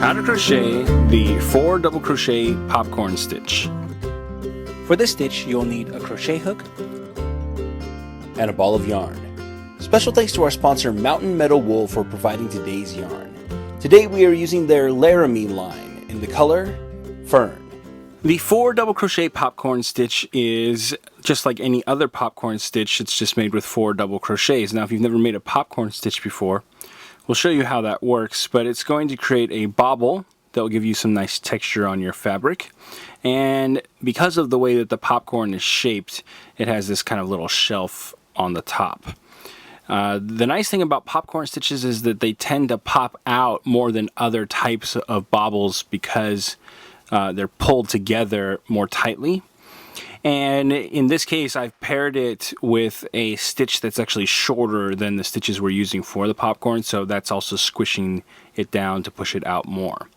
How to crochet the 4 double crochet popcorn stitch. For this stitch, you'll need a crochet hook and a ball of yarn. Special thanks to our sponsor Mountain Meadow Wool for providing today's yarn. Today we are using their Laramie line in the color Fern. The 4 double crochet popcorn stitch is just like any other popcorn stitch. It's just made with 4 double crochets. Now if you've never made a popcorn stitch before, we'll show you how that works, but it's going to create a bobble that will give you some nice texture on your fabric. And because of the way that the popcorn is shaped, it has this kind of little shelf on the top. The nice thing about popcorn stitches is that they tend to pop out more than other types of bobbles because they're pulled together more tightly. And in this case, I've paired it with a stitch that's actually shorter than the stitches we're using for the popcorn, so that's also squishing it down to push it out more.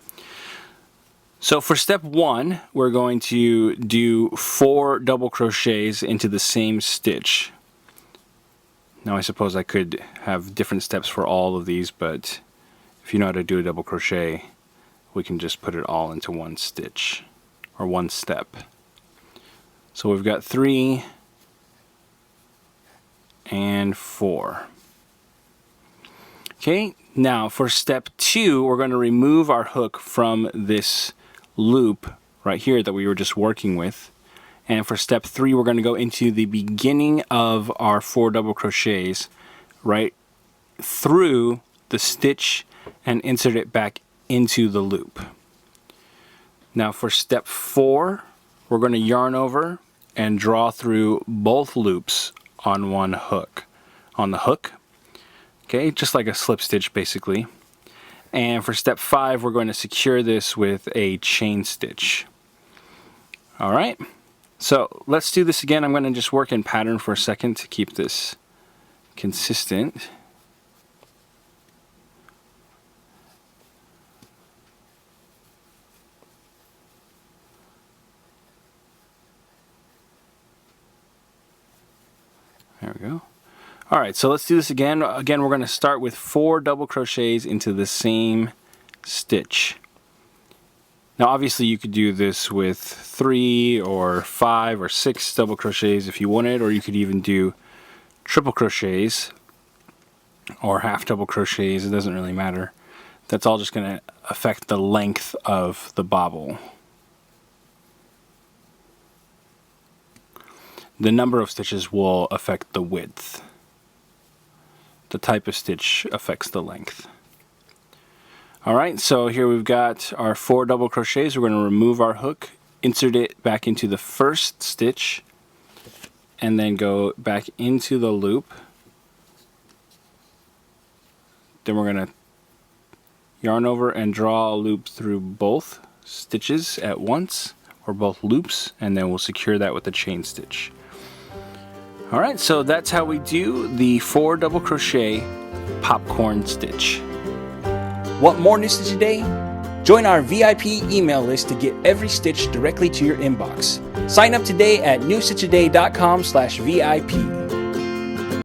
So for step 1, we're going to do 4 double crochets into the same stitch. Now I suppose I could have different steps for all of these, but if you know how to do a double crochet, we can just put it all into one stitch, or one step. So we've got 3 and 4. Okay, now for step 2, we're going to remove our hook from this loop right here that we were just working with. And for step 3, we're going to go into the beginning of our 4 double crochets right through the stitch and insert it back into the loop. Now for step 4, we're going to yarn over and draw through both loops on one hook. On the hook, okay, just like a slip stitch basically. And for step 5, we're going to secure this with a chain stitch. Alright, so let's do this again. I'm going to just work in pattern for a second to keep this consistent. There we go. Alright, so let's do this again. Again, we're going to start with 4 double crochets into the same stitch. Now obviously you could do this with 3 or 5 or 6 double crochets if you wanted, or you could even do triple crochets or half double crochets. It doesn't really matter. That's all just going to affect the length of the bobble. The number of stitches will affect the width. The type of stitch affects the length. Alright, so here we've got our 4 double crochets. We're going to remove our hook, insert it back into the first stitch, and then go back into the loop. Then we're going to yarn over and draw a loop through both stitches at once, or both loops, and then we'll secure that with a chain stitch. Alright, so that's how we do the 4 double crochet popcorn stitch. Want more new stitch a day? Join our VIP email list to get every stitch directly to your inbox. Sign up today at newstitchaday.com/VIP.